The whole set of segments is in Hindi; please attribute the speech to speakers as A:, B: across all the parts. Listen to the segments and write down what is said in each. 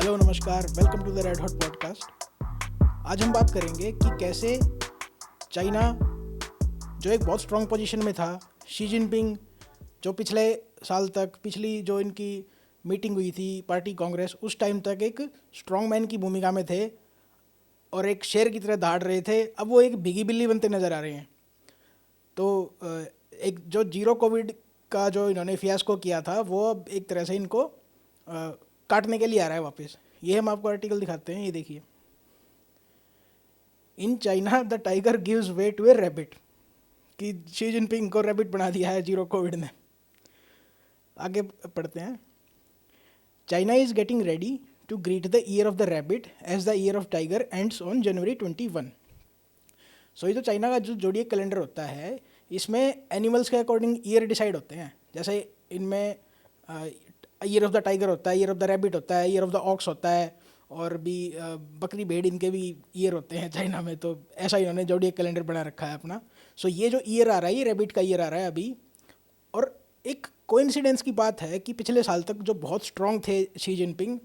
A: हेलो नमस्कार, welcome to the red hot podcast. आज हम बात करेंगे कि कैसे चाइना, जो एक बहुत स्ट्रॉन्ग पोजीशन में था, शी जिनपिंग जो पिछले साल तक, पिछली जो इनकी मीटिंग हुई थी पार्टी कांग्रेस, उस टाइम तक एक स्ट्रॉन्ग मैन की भूमिका में थे और एक शेर की तरह दहाड़ रहे थे। अब वो एक भीगी बिल्ली बनते नज़र आ रहे हैं। तो एक जो जीरो कोविड का जो इन्होंने फियास्को किया था, वो अब एक तरह से इनको काटने के लिए आ रहा है वापस। ये हम आपको आर्टिकल दिखाते हैं, ये देखिए। In China the tiger gives way to a rabbit, कि शी जिनपिंग को रैबिट बना दिया है जीरो कोविड ने। आगे पढ़ते हैं। China is getting ready to greet the year of the rabbit as the year of tiger ends on January 21। So ये जो चाइना का जो जोडिएक कैलेंडर होता है, इसमें एनिमल्स के अकॉर्डिंग ईयर डिसाइड होते हैं। जैसे इनमें ईयर ऑफ द टाइगर होता है, ईयर ऑफ द रैबिट होता है, ईयर ऑफ द ऑक्स होता है, और भी बकरी भेड़, इनके भी ईयर होते हैं चाइना में। तो ऐसा इन्होंने जोडिएक कैलेंडर बना रखा है अपना। सो ये जो ईयर आ रहा है, ये रैबिट का ईयर आ रहा है अभी। और एक कोइंसिडेंस की बात है कि पिछले साल तक जो बहुत स्ट्रांग थे शी जिनपिंग,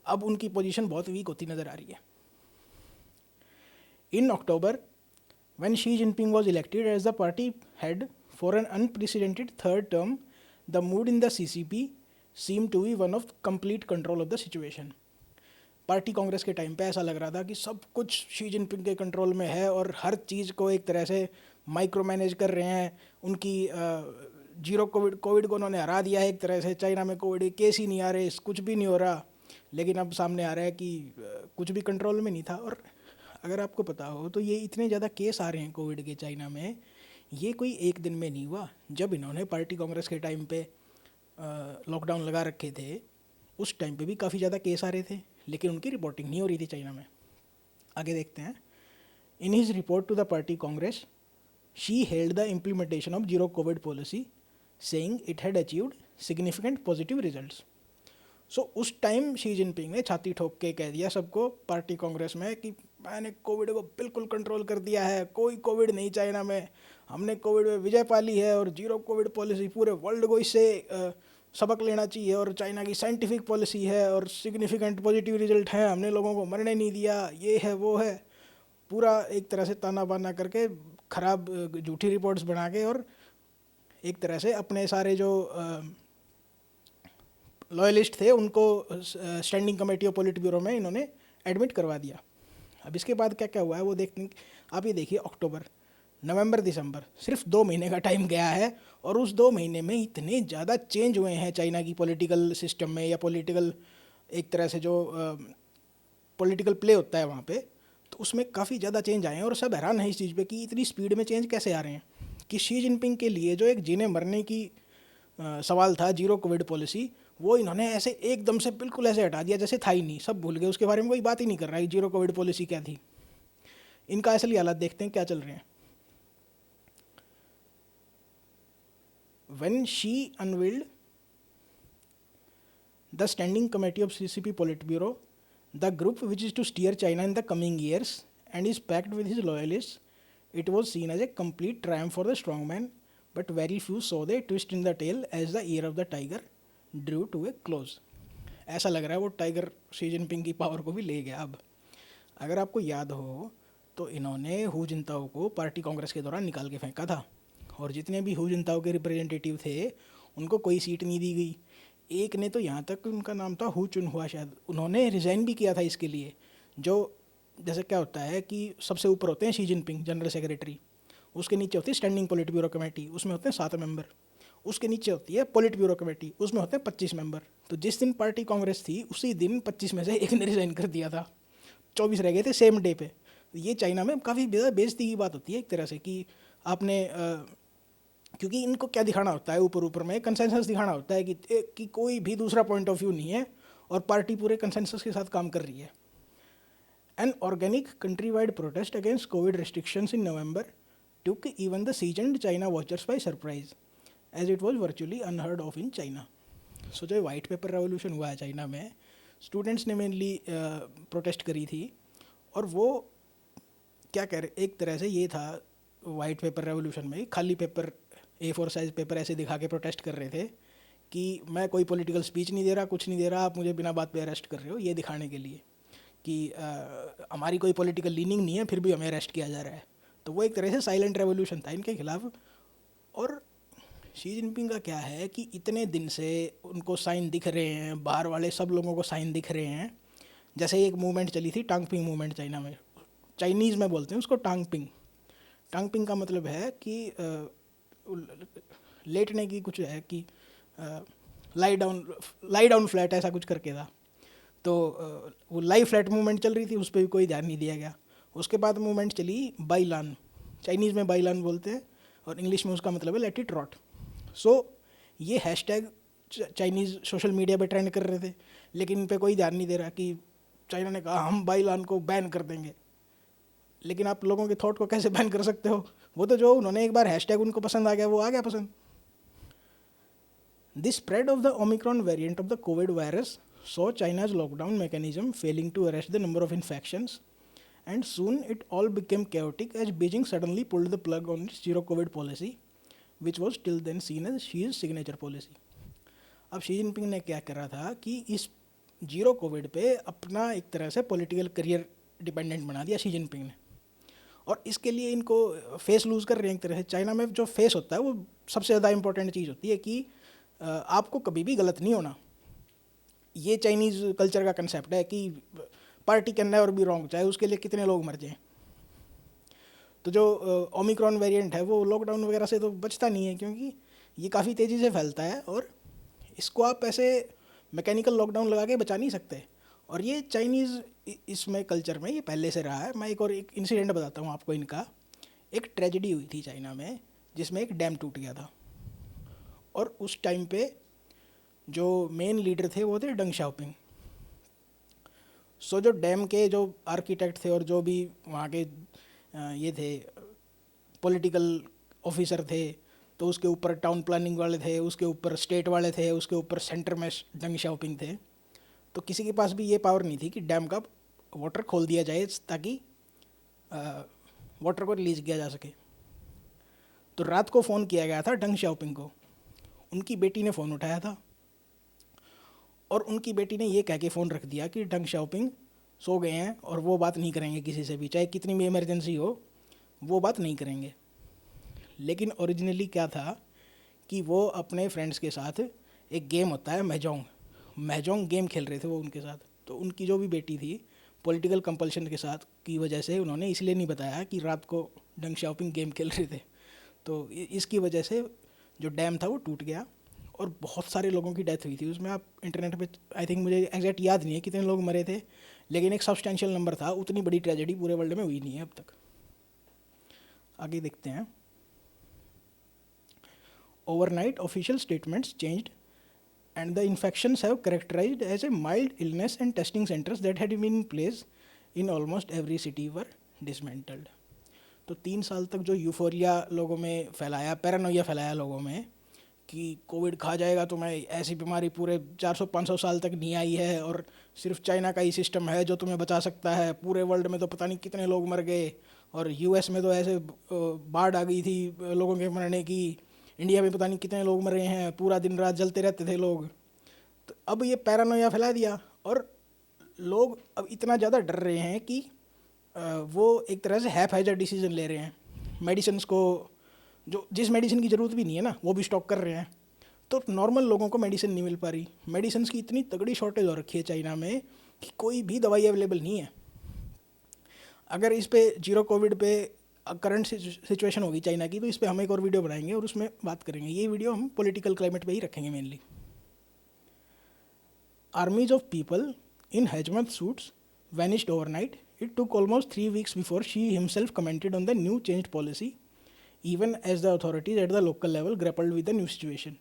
A: अब उनकी पोजीशन बहुत वीक होती नज़र आ रही है। इन अक्टूबर, when Xi Jinping was elected as the party head for an unprecedented third term, the mood in the CCP seemed to be one of complete control of the situation. Party Congress के टाइम पे ऐसा लग रहा था कि सब कुछ शी जिनपिंग के कंट्रोल में है और हर चीज़ को एक तरह से माइक्रो मैनेज कर रहे हैं। उनकी जीरो कोविड को उन्होंने हरा दिया है एक तरह से। चाइना में कोविड केस ही नहीं आ रहे, कुछ भी नहीं हो रहा। लेकिन अब सामने आ रहा है कि कुछ भी कंट्रोल में नहीं था। और अगर आपको पता हो तो ये इतने ज़्यादा केस आ रहे हैं कोविड के चाइना में, ये कोई एक दिन में नहीं हुआ। जब इन्होंने पार्टी कांग्रेस के टाइम पे लॉकडाउन लगा रखे थे, उस टाइम पे भी काफ़ी ज़्यादा केस आ रहे थे, लेकिन उनकी रिपोर्टिंग नहीं हो रही थी चाइना में। आगे देखते हैं। In his report to the party congress, Xi hailed the implementation of zero Covid policy, saying it had achieved significant positive results. So उस टाइम शी जिनपिंग ने छाती ठोक के कह दिया सबको पार्टी कांग्रेस में कि मैंने कोविड को बिल्कुल कंट्रोल कर दिया है, कोई कोविड नहीं चाइना में, हमने कोविड में विजय पा ली है और जीरो कोविड पॉलिसी पूरे वर्ल्ड को इससे सबक लेना चाहिए, और चाइना की साइंटिफिक पॉलिसी है और सिग्निफिकेंट पॉजिटिव रिजल्ट हैं, हमने लोगों को मरने नहीं दिया, ये है वो है। पूरा एक तरह से ताना बाना करके, ख़राब झूठी रिपोर्ट्स बना के, और एक तरह से अपने सारे जो लॉयलिस्ट थे उनको स्टैंडिंग कमेटी ऑफ पॉलिट ब्यूरो में इन्होंने एडमिट करवा दिया। अब इसके बाद क्या क्या हुआ है वो देखने, आप ये देखिए। अक्टूबर, नवंबर, दिसंबर, सिर्फ 2 महीने का टाइम गया है, और उस 2 महीने में इतने ज़्यादा चेंज हुए हैं चाइना की पॉलिटिकल सिस्टम में, या पॉलिटिकल एक तरह से जो पॉलिटिकल प्ले होता है वहाँ पे, तो उसमें काफ़ी ज़्यादा चेंज आए हैं। और सब हैरान है इस चीज़ पे कि इतनी स्पीड में चेंज कैसे आ रहे हैं। कि शी जिनपिंग के लिए जो एक जीने मरने की सवाल था जीरो कोविड पॉलिसी, वो इन्होंने ऐसे एकदम से बिल्कुल ऐसे हटा दिया जैसे था ही नहीं। सब भूल गए, उसके बारे में कोई बात ही नहीं कर रहा है जीरो कोविड पॉलिसी क्या थी। इनका असली हालात देखते हैं क्या चल रहे हैं। When Xi unveiled the standing committee of CCP politburo, the group which is to steer China in the coming years and is packed with his loyalist, it was seen as a complete triumph for the strong man, but very few saw the twist in the tale as the year of the tiger drew to a close. ऐसा लग रहा है वो टाइगर शी जिनपिंग की पावर को भी ले गया अब। अगर आपको याद हो तो इन्होंने हु जिनताओ को पार्टी कांग्रेस के दौरान निकाल के फेंका था, और जितने भी हु जिनताओ के रिप्रेजेंटेटिव थे उनको कोई सीट नहीं दी गई। एक ने तो यहाँ तक, उनका नाम था हु चुन हुआ शायद, उन्होंने रिज़ाइन भी किया था इसके लिए। जो जैसे क्या होता है कि सबसे ऊपर होते हैं शी जिनपिंग जनरल सेक्रेटरी, उसके नीचे होती है स्टैंडिंग पॉलिट ब्यूरो कमेटी, उसमें होते हैं 7 मेंबर, उसके नीचे होती है पॉलिट ब्यूरो कमेटी, उसमें होते हैं 25 मेंबर। तो जिस दिन पार्टी कांग्रेस थी उसी दिन 25 में से एक ने रिज़ाइन कर दिया था, 24 रह गए थे सेम डे पे। ये चाइना में काफ़ी बेइज्जती की बात होती है एक तरह से कि आपने क्योंकि इनको क्या दिखाना होता है, ऊपर ऊपर में कंसेंसस दिखाना होता है कि कोई भी दूसरा पॉइंट ऑफ व्यू नहीं है और पार्टी पूरे कंसेंसस के साथ काम कर रही है। An organic country wide protest against Covid restrictions in November took even the seasoned China watchers by surprise, as it was virtually unheard of in China. So जो वाइट पेपर रेवोल्यूशन हुआ है चाइना में, स्टूडेंट्स ने मेनली प्रोटेस्ट करी थी, और वो क्या कह रहे, एक तरह से ये था वाइट पेपर रेवोल्यूशन में, खाली पेपर A4 साइज पेपर ऐसे दिखा के प्रोटेस्ट कर रहे थे कि मैं कोई पॉलिटिकल स्पीच नहीं दे रहा, कुछ नहीं दे रहा, आप मुझे बिना बात पे अरेस्ट कर रहे हो, ये दिखाने के लिए कि हमारी कोई पॉलिटिकल लीनिंग नहीं है फिर भी हमें अरेस्ट किया जा रहा है। तो वो एक तरह से साइलेंट रेवोल्यूशन था इनके खिलाफ। और शी जिनपिंग का क्या है कि इतने दिन से उनको साइन दिख रहे हैं, बाहर वाले सब लोगों को साइन दिख रहे हैं। जैसे एक मूवमेंट चली थी टांगपिंग मूवमेंट चाइना में, चाइनीज़ में बोलते हैं उसको टांगपिंग। टांगपिंग का मतलब है कि लेटने की कुछ है कि लाई डाउन फ्लैट ऐसा कुछ करके था। तो वो लाई फ्लैट मूवमेंट चल रही थी, उस पर भी कोई ध्यान नहीं दिया गया। उसके बाद मूवमेंट चली बाईलान, चाइनीज़ में बाईलान बोलते हैं और इंग्लिश में उसका मतलब है लेट इट रॉट। सो ये हैशटैग चाइनीज़ सोशल मीडिया पे ट्रेंड कर रहे थे, लेकिन इन पे कोई ध्यान नहीं दे रहा कि चाइना ने कहा हम बाईलान को बैन कर देंगे। लेकिन आप लोगों के थॉट को कैसे बैन कर सकते हो? वो तो जो उन्होंने एक बार हैशटैग उनको पसंद आ गया वो आ गया पसंद। The spread of the Omicron variant of the COVID virus saw China's lockdown mechanism failing to arrest the number of infections, and soon it all became chaotic as Beijing suddenly pulled the plug on its zero COVID policy, which was till then seen as Xi's signature policy. अब शी जिनपिंग ने क्या करा था कि इस जीरो कोविड पे अपना एक तरह से पॉलिटिकल करियर डिपेंडेंट बना दिया शी जिनपिंग ने। और इसके लिए इनको फेस लूज़ कर रहे हैं एक तरह से। चाइना में जो फेस होता है वो सबसे ज़्यादा इंपॉर्टेंट चीज़ होती है कि आपको कभी भी गलत नहीं होना। ये चाइनीज़ कल्चर का कंसेप्ट है कि party can never be wrong, चाहे उसके लिए कितने लोग मर जाएं। तो जो ओमिक्रॉन वेरिएंट है वो लॉकडाउन वगैरह से तो बचता नहीं है, क्योंकि ये काफ़ी तेज़ी से फैलता है और इसको आप ऐसे मैकेनिकल लॉकडाउन लगा के बचा नहीं सकते। और ये चाइनीज़ इसमें कल्चर में ये पहले से रहा है। मैं एक इंसिडेंट बताता हूँ आपको इनका। एक ट्रेजेडी हुई थी चाइना में जिसमें एक डैम टूट गया था, और उस टाइम पे जो मेन लीडर थे वो थे डंग शाओपिंग। सो जो डैम के जो आर्किटेक्ट थे और जो भी वहाँ के ये थे पॉलिटिकल ऑफिसर थे, तो उसके ऊपर टाउन प्लानिंग वाले थे, उसके ऊपर स्टेट वाले थे, उसके ऊपर सेंटर में डंग शाओपिंग थे। तो किसी के पास भी ये पावर नहीं थी कि डैम का वाटर खोल दिया जाए ताकि वाटर को रिलीज किया जा सके। तो रात को फ़ोन किया गया था डंग शाओपिंग को। उनकी बेटी ने फ़ोन उठाया था और उनकी बेटी ने ये कह के फ़ोन रख दिया कि डंग शाओपिंग सो गए हैं और वो बात नहीं करेंगे किसी से भी, चाहे कितनी भी इमरजेंसी हो वो बात नहीं करेंगे। लेकिन ओरिजिनली क्या था कि वो अपने फ्रेंड्स के साथ एक गेम होता है महजोंग गेम खेल रहे थे वो उनके साथ। तो उनकी जो भी बेटी थी पॉलिटिकल कंपल्शन के साथ की वजह से उन्होंने इसलिए नहीं बताया कि रात को डंग शाओपिंग गेम खेल रहे थे। तो इसकी वजह से जो डैम था वो टूट गया और बहुत सारे लोगों की डेथ हुई थी उसमें। आप इंटरनेट पे आई थिंक, मुझे एग्जैक्ट याद नहीं है कितने लोग मरे थे, लेकिन एक सब्सटेंशियल नंबर था। उतनी बड़ी ट्रेजेडी पूरे वर्ल्ड में हुई नहीं है अब तक। आगे देखते हैं। Overnight official statements changed and the infections have characterized as a mild illness and testing centers that had been in place in almost every city were dismantled. तो 3 साल तक जो यूफोरिया लोगों में फैलाया, पैरानोइया फैलाया लोगों में कि कोविड खा जाएगा तो मैं, ऐसी बीमारी पूरे 400-500 साल तक नहीं आई है और सिर्फ चाइना का ही सिस्टम है जो तुम्हें बचा सकता है, पूरे वर्ल्ड में तो पता नहीं कितने लोग मर गए, और यूएस में तो ऐसे बाढ़ आ गई थी लोगों के मरने की, इंडिया में पता नहीं कितने लोग मर रहे हैं, पूरा दिन रात जलते रहते थे लोग। तो अब ये पैरानोया फैला दिया और लोग अब इतना ज़्यादा डर रहे हैं कि वो एक तरह से हैफ-हैज़र डिसीजन ले रहे हैं। मेडिसिन को, जो जिस मेडिसिन की ज़रूरत भी नहीं है ना, वो भी स्टॉक कर रहे हैं। तो नॉर्मल लोगों को मेडिसिन नहीं मिल पा रही। मेडिसिन की इतनी तगड़ी शॉर्टेज हो रखी है चाइना में कि कोई भी दवाई अवेलेबल नहीं है। अगर इस पे जीरो कोविड पे करंट सिचुएशन होगी चाइना की, तो इस पर हम एक और वीडियो बनाएंगे और उसमें बात करेंगे। ये वीडियो हम पॉलिटिकल क्लाइमेट पे ही रखेंगे mainly. Armies of people in hazmat suits vanished overnight. It took almost 3 weeks before Xi himself commented on the new changed policy, even as the authorities at the local level grappled with the new situation.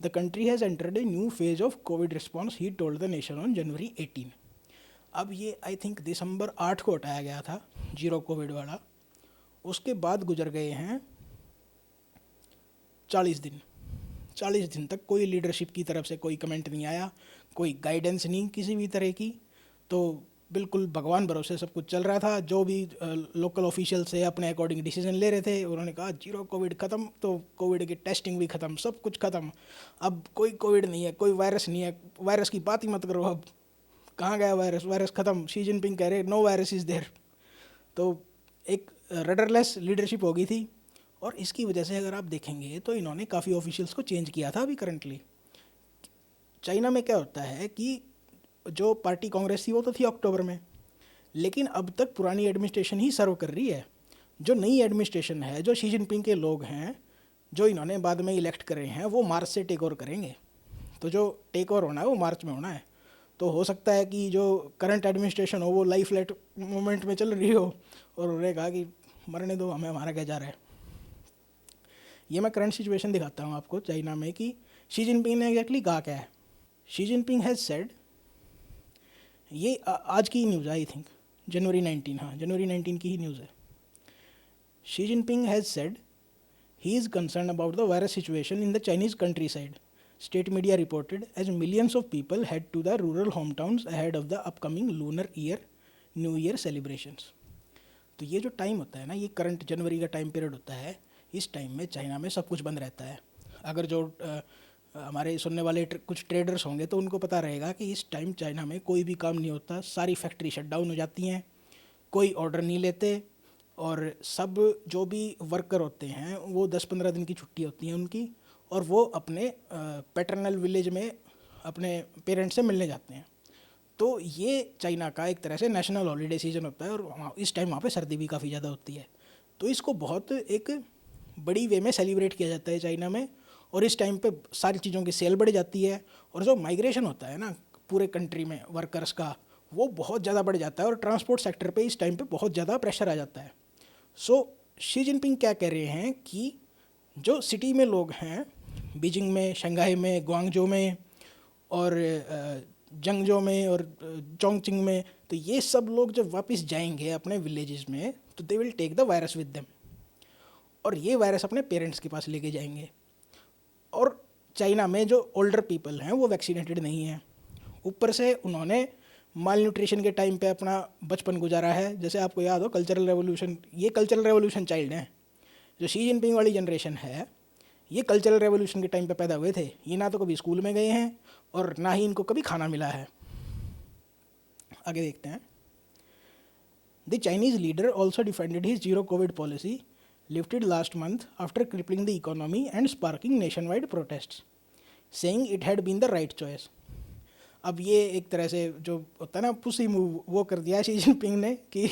A: The country has entered a new phase of COVID response, he told the nation on January 18. अब ये आई थिंक दिसंबर 8 को हटाया गया था जीरो कोविड वाला। उसके बाद गुजर गए हैं 40 दिन। 40 दिन तक कोई लीडरशिप की तरफ से कोई कमेंट नहीं आया, कोई गाइडेंस नहीं किसी भी तरह की। तो बिल्कुल भगवान भरोसे सब कुछ चल रहा था। जो भी लोकल ऑफिशियल से अपने अकॉर्डिंग डिसीजन ले रहे थे, उन्होंने कहा जीरो कोविड ख़त्म, तो कोविड की टेस्टिंग भी ख़त्म, सब कुछ ख़त्म। अब कोई कोविड नहीं है, कोई वायरस नहीं है, वायरस की बात ही मत करो। अब कहाँ गया वायरस, वायरस ख़त्म। शी जिनपिंग कह रहे नो वायरस इज़ देयर। तो एक रडरलेस लीडरशिप हो गई थी। और इसकी वजह से अगर आप देखेंगे तो इन्होंने काफ़ी ऑफिशियल्स को चेंज किया था। अभी करंटली चाइना में क्या होता है कि जो पार्टी कांग्रेस थी वो तो थी अक्टूबर में, लेकिन अब तक पुरानी एडमिनिस्ट्रेशन ही सर्व कर रही है। जो नई एडमिनिस्ट्रेशन है, जो शी जिनपिंग के लोग हैं, जो इन्होंने बाद में इलेक्ट करे हैं, वो मार्च से टेक ओवर करेंगे। तो जो टेक ओवर होना है वो मार्च में होना है। तो हो सकता है कि जो करंट एडमिनिस्ट्रेशन हो वो लाइफ लेट मोमेंट में चल रही हो और उन्होंने कहा कि मरने दो हमें, हमारा क्या जा रहा है। ये मैं करंट सिचुएशन दिखाता हूँ आपको चाइना में कि शी जिनपिंग ने एग्जैक्टली कहा क्या है। शी जिनपिंग हैज़ सेड, ये आज की न्यूज़ है आई थिंक, जनवरी 19, हाँ जनवरी 19 की ही न्यूज़ है। Xi Jinping has said he is concerned about the virus situation in the Chinese countryside. State media reported as millions of people head to the rural hometowns ahead of the upcoming lunar year new year celebrations. तो ये जो टाइम होता है ना, ये करंट जनवरी का टाइम पीरियड होता है। इस टाइम में चाइना में सब कुछ बंद रहता है। अगर जो हमारे सुनने वाले कुछ ट्रेडर्स होंगे तो उनको पता रहेगा कि इस टाइम चाइना में कोई भी काम नहीं होता, सारी फैक्ट्री शट डाउन हो जाती हैं, कोई ऑर्डर नहीं लेते, और सब जो भी वर्कर होते हैं वो 10-15 दिन की छुट्टी होती है उनकी, और वो अपने पैटर्नल विलेज में अपने पेरेंट्स से मिलने जाते हैं। तो ये चाइना का एक तरह से नेशनल हॉलीडे सीजन होता है, और इस टाइम वहाँ पे सर्दी भी काफ़ी ज़्यादा होती है। तो इसको बहुत एक बड़ी वे में सेलिब्रेट किया जाता है चाइना में। और इस टाइम पे सारी चीज़ों की सेल बढ़ जाती है, और जो माइग्रेशन होता है ना पूरे कंट्री में वर्कर्स का, वो बहुत ज़्यादा बढ़ जाता है, और ट्रांसपोर्ट सेक्टर पे इस टाइम पे बहुत ज़्यादा प्रेशर आ जाता है। सो शी जिनपिंग क्या कह रहे हैं कि जो सिटी में लोग हैं, बीजिंग में, शंघाई में, ग्वांगजो में, और जंगजो में, और चोंगचिंग में, तो ये सब लोग जब वापस जाएंगे अपने विलेजेस में तो they will take the virus with them, और ये वायरस अपने पेरेंट्स के पास लेके जाएंगे। और चाइना में जो ओल्डर पीपल हैं वो वैक्सीनेटेड नहीं हैं। ऊपर से उन्होंने माल न्यूट्रिशन के टाइम पे अपना बचपन गुजारा है। जैसे आपको याद हो कल्चरल रेवोल्यूशन, ये कल्चरल रेवोल्यूशन चाइल्ड हैं। जो शी जिनपिंग वाली जनरेशन है, ये कल्चरल रेवोल्यूशन के टाइम पे पैदा हुए थे। ये ना तो कभी स्कूल में गए हैं और ना ही इनको कभी खाना मिला है। आगे देखते हैं। The Chinese leader also defended his zero Covid policy lifted last month after crippling the economy and sparking nationwide protest, saying it had been the right choice. अब ये एक तरह से जो होता है ना पुसी मूव, वो कर दिया शी जिनपिंग ने कि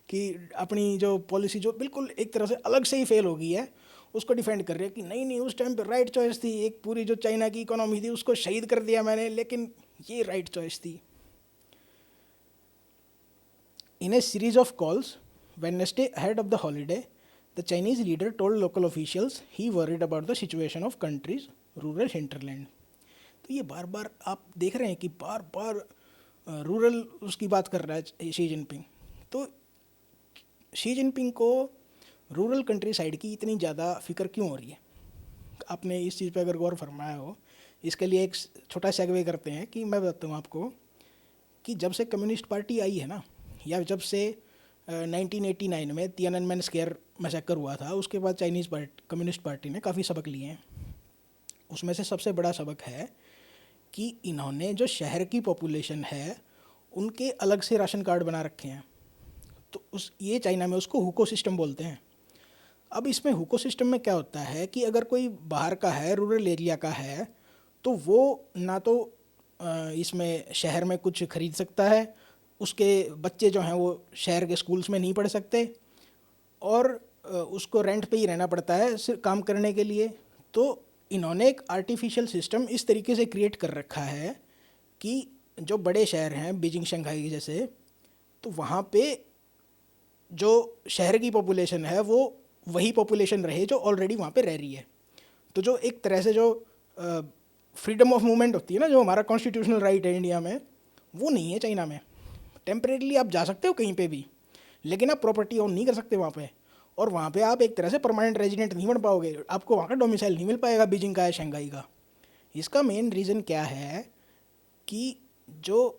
A: कि अपनी जो पॉलिसी जो बिल्कुल एक तरह से अलग से ही फेल हो गई है, उसको डिफेंड कर रहे हैं कि नहीं नहीं उस टाइम पे राइट चॉइस थी। एक पूरी जो चाइना की इकोनॉमी थी उसको शहीद कर दिया मैंने, लेकिन ये राइट चॉइस थी। In a series of calls Wednesday ahead of the holiday, the Chinese leader told local officials he worried about the situation of country's rural hinterland. तो ये बार बार आप देख रहे हैं कि बार बार रूरल उसकी बात कर रहा है शी जिनपिंग। तो शी जिनपिंग को रूरल कंट्री साइड की इतनी ज़्यादा फिक्र क्यों हो रही है? आपने इस चीज़ पे अगर गौर फरमाया हो, इसके लिए एक छोटा सेगवे करते हैं कि मैं बताता हूँ आपको कि जब से कम्युनिस्ट पार्टी आई है ना, या जब से 1989 में तियाननमेन स्क्वायर मैसेकर हुआ था, उसके बाद चाइनीज़ कम्युनिस्ट पार्टी ने काफ़ी सबक लिए हैं। उसमें से सबसे बड़ा सबक है कि इन्होंने जो शहर की पॉपुलेशन है उनके अलग से राशन कार्ड बना रखे हैं। तो ये चाइना में उसको हुको सिस्टम बोलते हैं। अब इसमें हुको सिस्टम में क्या होता है कि अगर कोई बाहर का है, रूरल एरिया का है, तो वो ना तो इसमें शहर में कुछ खरीद सकता है, उसके बच्चे जो हैं वो शहर के स्कूल्स में नहीं पढ़ सकते, और उसको रेंट पे ही रहना पड़ता है काम करने के लिए। तो इन्होंने एक आर्टिफिशियल सिस्टम इस तरीके से क्रिएट कर रखा है कि जो बड़े शहर हैं बीजिंग शंघाई जैसे, तो वहाँ पे जो शहर की पॉपुलेशन है वो वही पॉपुलेशन रहे जो ऑलरेडी वहाँ पे रह रही है। तो जो एक तरह से जो फ्रीडम ऑफ मूवमेंट होती है ना, जो हमारा कॉन्स्टिट्यूशनल राइट है इंडिया में, वो नहीं है चाइना में। टेम्परेरीली आप जा सकते हो कहीं पे भी, लेकिन आप प्रॉपर्टी ओन नहीं कर सकते वहाँ पे, और वहाँ पे आप एक तरह से परमानेंट रेजिडेंट नहीं बन पाओगे, आपको वहाँ का डोमिसाइल नहीं मिल पाएगा बीजिंग का या शंघाई का। इसका मेन रीज़न क्या है कि जो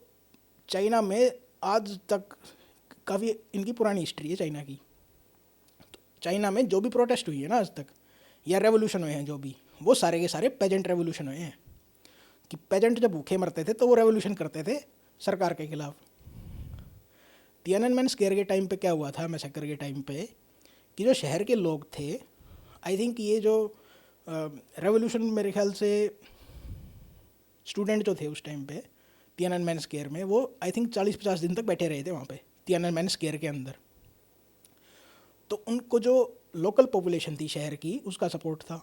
A: चाइना में आज तक काफ़ी इनकी पुरानी हिस्ट्री है चाइना की। तो चाइना में जो भी प्रोटेस्ट हुई है ना आज तक, या रेवोल्यूशन हुए हैं जो भी, वो सारे के सारे पेजेंट रेवोल्यूशन हुए हैं। कि पेजेंट जब भूखे मरते थे तो वो रेवोल्यूशन करते थे सरकार के खिलाफ। तियाननमेन स्क्वायर के टाइम पे क्या हुआ था, मैसेकर के टाइम पे, कि जो शहर के लोग थे, आई थिंक ये जो रेवोल्यूशन मेरे ख्याल से स्टूडेंट जो थे उस टाइम पे तियाननमेन स्क्वायर में, वो आई थिंक 40-50 दिन तक बैठे रहे थे वहाँ पे तियाननमेन स्क्वायर के अंदर। तो उनको जो लोकल पॉपुलेशन थी शहर की, उसका सपोर्ट था।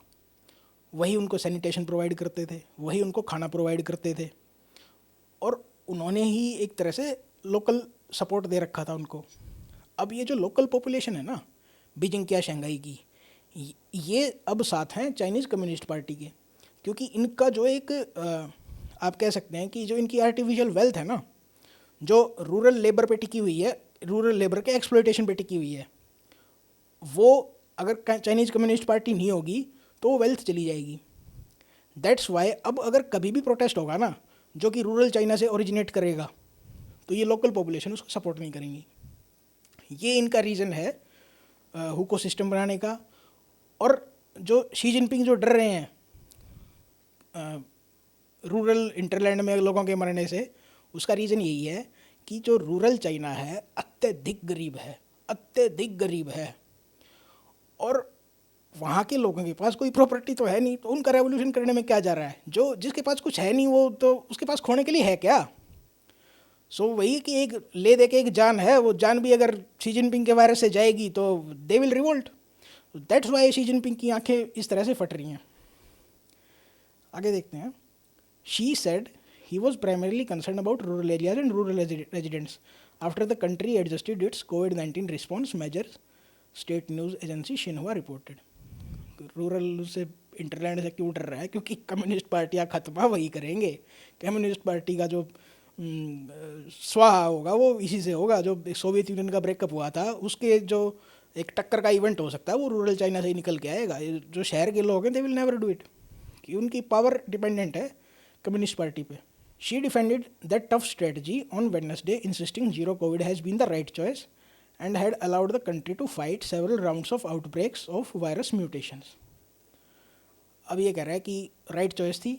A: वही उनको सैनिटेशन प्रोवाइड करते थे, वही उनको खाना प्रोवाइड करते थे, और उन्होंने ही एक तरह से लोकल सपोर्ट दे रखा था उनको। अब ये जो लोकल पॉपुलेशन है ना, बीजिंग या शंघाई की, ये अब साथ हैं चाइनीज़ कम्युनिस्ट पार्टी के। क्योंकि इनका जो एक आप कह सकते हैं कि जो इनकी आर्टिफिशियल वेल्थ है ना, जो रूरल लेबर पे टिकी हुई है, रूरल लेबर के एक्सप्लॉयटेशन पे टिकी हुई है, वो अगर चाइनीज़ कम्युनिस्ट पार्टी नहीं होगी तो वो वेल्थ चली जाएगी। दैट्स वाई अब अगर कभी भी प्रोटेस्ट होगा ना जो कि रूरल चाइना से ओरिजिनेट करेगा, तो ये लोकल पॉपुलेशन उसको सपोर्ट नहीं करेंगी। ये इनका रीज़न है हुको सिस्टम बनाने का। और जो शी जिनपिंग जो डर रहे हैं रूरल इंटरलैंड में लोगों के मरने से, उसका रीज़न यही है कि जो रूरल चाइना है अत्यधिक गरीब है, अत्यधिक गरीब है, और वहाँ के लोगों के पास कोई प्रॉपर्टी तो है नहीं, तो उनका रेवोल्यूशन करने में क्या जा रहा है। जो जिसके पास कुछ है नहीं वो तो उसके पास खोने के लिए है क्या। सो वही कि एक ले दे के एक जान है, वो जान भी अगर शी जिनपिंग के वायरस से जाएगी तो they will revolt. That's why she Jinping की आंखें इस तरह से फट रही हैं। आगे देखते हैं। She said he was primarily concern about rural areas and rural residents after the country adjusted it's covid response measures, state news agency Xinhua reported. Rural से इंटरलैंड से क्यों डर रहा है, क्योंकि कम्युनिस्ट पार्टियाँ खत्म वही करेंगे। कम्युनिस्ट पार्टी का जो स्वाहा होगा वो इसी से होगा। जो सोवियत यूनियन का ब्रेकअप हुआ था उसके जो एक टक्कर का इवेंट हो सकता है वो रूरल चाइना से ही निकल के आएगा। जो शहर के लोग हैं they will never do it, कि उनकी पावर डिपेंडेंट है कम्युनिस्ट पार्टी पे। Xi defended that tough strategy on Wednesday, insisting zero Covid has been the right choice and had allowed the country to fight several rounds of outbreaks of virus mutations. अब ये कह रहा है कि राइट चॉइस थी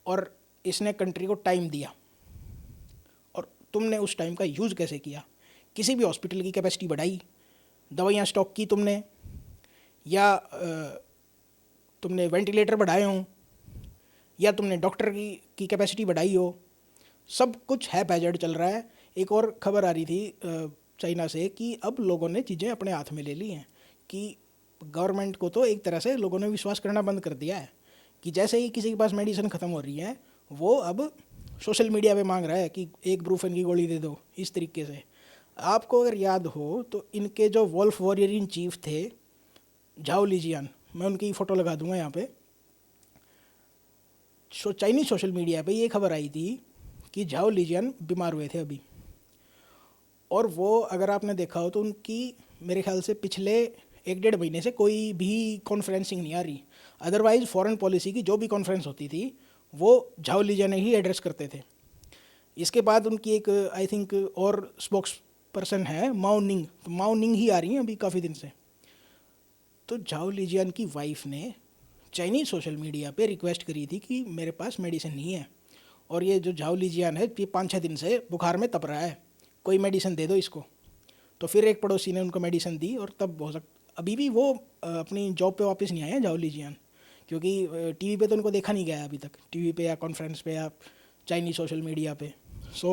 A: और इसने कंट्री को टाइम दिया, और तुमने उस टाइम का यूज़ कैसे किया। किसी भी हॉस्पिटल की कैपेसिटी बढ़ाई, दवाइयाँ स्टॉक की तुमने, या तुमने वेंटिलेटर बढ़ाए हों, या तुमने डॉक्टर की कैपेसिटी बढ़ाई हो। सब कुछ है पैजेड चल रहा है। एक और खबर आ रही थी चाइना से कि अब लोगों ने चीज़ें अपने हाथ में ले ली हैं, कि गवर्नमेंट को तो एक तरह से लोगों ने विश्वास करना बंद कर दिया है। कि जैसे ही किसी के पास मेडिसिन ख़त्म हो रही है वो अब सोशल मीडिया पे मांग रहा है कि एक ब्रूफेन की गोली दे दो, इस तरीके से। आपको अगर याद हो तो इनके जो वॉल्फ वॉरियर इन चीफ थे झाओ लीजियान, मैं उनकी फ़ोटो लगा दूंगा यहाँ पे। चाइनीज़ सोशल मीडिया पे ये खबर आई थी कि झाओ लीजियान बीमार हुए थे अभी, और वो अगर आपने देखा हो तो उनकी मेरे ख्याल से पिछले 1-1.5 महीने से कोई भी कॉन्फ्रेंसिंग नहीं आ रही। अदरवाइज़ फॉरेन पॉलिसी की जो भी कॉन्फ्रेंस होती थी वो झाओ लीजियान ही एड्रेस करते थे। इसके बाद उनकी एक आई थिंक और स्पोक्स पर्सन है माओ निंग, तो माओ निंग ही आ रही हैं अभी काफ़ी दिन से। तो झाओ लीजियान की वाइफ ने चाइनीज़ सोशल मीडिया पे रिक्वेस्ट करी थी कि मेरे पास मेडिसिन नहीं है, और ये जो झाओ लीजियान है ये 5-6 दिन से बुखार में तप रहा है, कोई मेडिसिन दे दो इसको। तो फिर एक पड़ोसी ने उनको मेडिसिन दी, और तब हो अभी भी वो अपनी जॉब पे वापस नहीं आए हैं झाओ लीजियान, क्योंकि टीवी पे तो उनको देखा नहीं गया है अभी तक, टीवी पे या कॉन्फ्रेंस पे या चाइनीज़ सोशल मीडिया पे। सो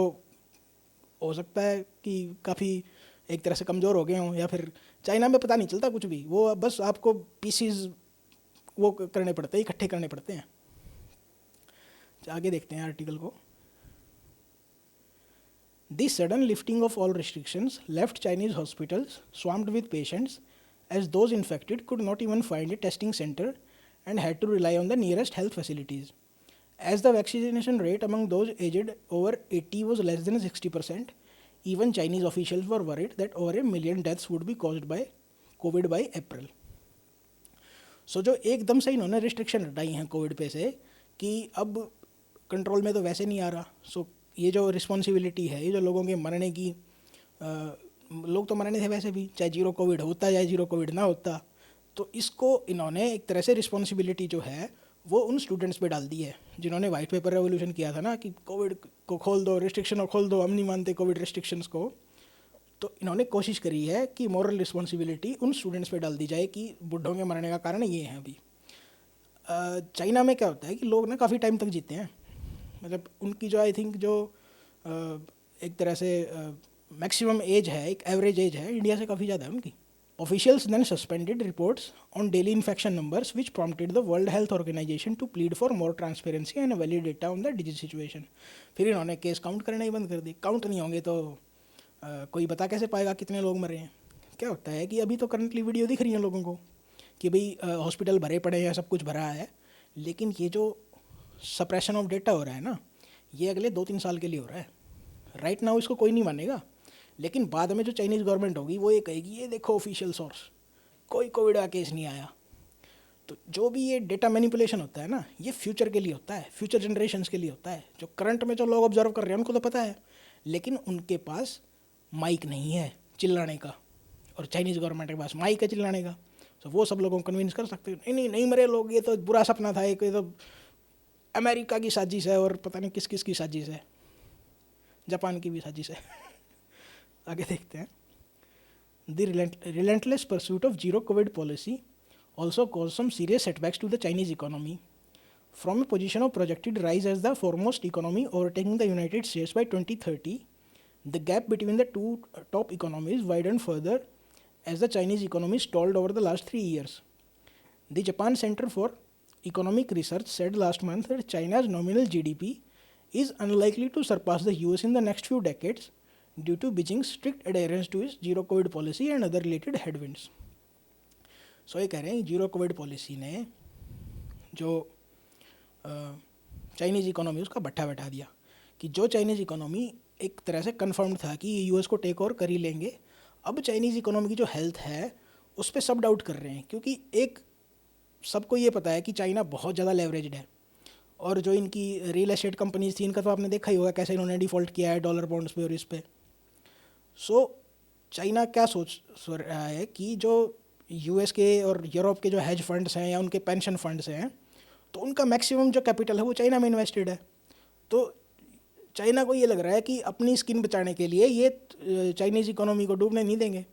A: हो सकता है कि काफ़ी एक तरह से कमज़ोर हो गए हों, या फिर चाइना में पता नहीं चलता कुछ भी, वो बस आपको पीसीज वो करने पड़ते हैं, इकट्ठे करने पड़ते हैं। आगे देखते हैं आर्टिकल को। This sudden lifting of all restrictions left Chinese hospitals swamped with patients, as those infected could not even find a testing center and had to rely on the nearest health facilities. As the vaccination rate among those aged over 80 was less than 60%, even Chinese officials were worried that over 1 million deaths would be caused by COVID by April. So जो एकदम से इन्होंने रिस्ट्रिक्शन हटाई हैं कोविड पे से, कि अब कंट्रोल में तो वैसे नहीं आ रहा, सो ये जो रिस्पॉन्सिबिलिटी है, ये जो लोगों के मरने की, लोग तो मरने थे वैसे भी, चाहे जीरो कोविड होता चाहे जीरो कोविड ना होता, तो इसको इन्होंने एक तरह से रिस्पॉन्सिबिलिटी जो है वो उन स्टूडेंट्स पे डाल दी है जिन्होंने वाइट पेपर रेवोल्यूशन किया था ना, कि कोविड को खोल दो, रिस्ट्रिक्शन को खोल दो, हम नहीं मानते कोविड रिस्ट्रिक्शंस को। तो इन्होंने कोशिश करी है कि मॉरल रिस्पॉन्सिबिलिटी उन स्टूडेंट्स पे डाल दी जाए कि बुढ़ों के मरने का कारण ये है। अभी चाइना में क्या होता है कि लोग ना काफ़ी टाइम तक जीते हैं, मतलब उनकी जो आई थिंक जो एक तरह से मैक्सिमम एज है, एक एवरेज एज है, इंडिया से काफ़ी ज़्यादा है उनकी। Officials then suspended reports on daily infection numbers, which prompted the World Health Organization to plead for more transparency and valid data on the disease situation. फिर इन्होंने केस काउंट करना ही बंद कर दी। काउंट नहीं होंगे तो कोई बता कैसे पाएगा कितने लोग मरे हैं। क्या होता है कि अभी तो करंटली वीडियो दिख रही है लोगों को कि भाई हॉस्पिटल भरे पड़े हैं, सब कुछ भरा है, लेकिन ये जो सप्रेशन ऑफ डेटा हो रहा है ना, ये अगले 2-3 साल के लिए हो रहा है। राइट नाउ इसको कोई नहीं मानेगा, लेकिन बाद में जो चाइनीज़ गवर्नमेंट होगी वो ये कहेगी ये देखो ऑफिशियल सोर्स, कोई कोविड का केस नहीं आया। तो जो भी ये डेटा मैनिपुलेशन होता है ना, ये फ्यूचर के लिए होता है, फ्यूचर जनरेशन्स के लिए होता है। जो करंट में जो लोग ऑब्जर्व कर रहे हैं उनको तो पता है, लेकिन उनके पास माइक नहीं है चिल्लाने का, और चाइनीज़ गवर्नमेंट के पास माइक है चिल्लाने का। तो वो सब लोगों को कन्विंस कर सकते हैं नहीं नहीं नहीं मरे लोग, ये तो बुरा सपना था, एक ये तो अमेरिका की साजिश है और पता नहीं किस किस की साजिश है, जापान की भी साजिश है। आगे देखते हैं। The relentless pursuit of zero COVID policy also caused some serious setbacks to the Chinese economy. From a position of projected rise as the foremost economy overtaking the United States by 2030, the gap between the two top economies widened further as the Chinese economy stalled over the last 3 years. The Japan Center for Economic Research said last month that China's nominal GDP is unlikely to surpass the US in the next few decades due to Beijing's strict adherence to its zero COVID policy and other related headwinds. So ये कह रहे हैं जीरो कोविड पॉलिसी ने जो चाइनीज़ इकोनॉमी उसका भट्ठा बैठा दिया, कि जो चाइनीज़ इकोनॉमी एक तरह से कन्फर्म था कि ये यूएस को टेक ओवर कर ही लेंगे, अब चाइनीज़ इकोनॉमी की जो हेल्थ है उस पर सब डाउट कर रहे हैं, क्योंकि एक सबको ये पता है कि चाइना बहुत ज़्यादा लेवरेज्ड है, और जो इनकी रियल एस्टेट कंपनीज थी इनका तो आपने देखा ही होगा कैसे इन्होंने डिफ़ॉल्ट किया है डॉलर बॉन्ड्स पे और इस पे। सो चाइना क्या सोच रहा है कि जो यूएस के और यूरोप के जो हेज फंड्स हैं या उनके पेंशन फंड्स हैं, तो उनका मैक्सिमम जो कैपिटल है वो चाइना में इन्वेस्टेड है। तो चाइना को ये लग रहा है कि अपनी स्किन बचाने के लिए ये चाइनीज़ इकोनॉमी को डूबने नहीं देंगे।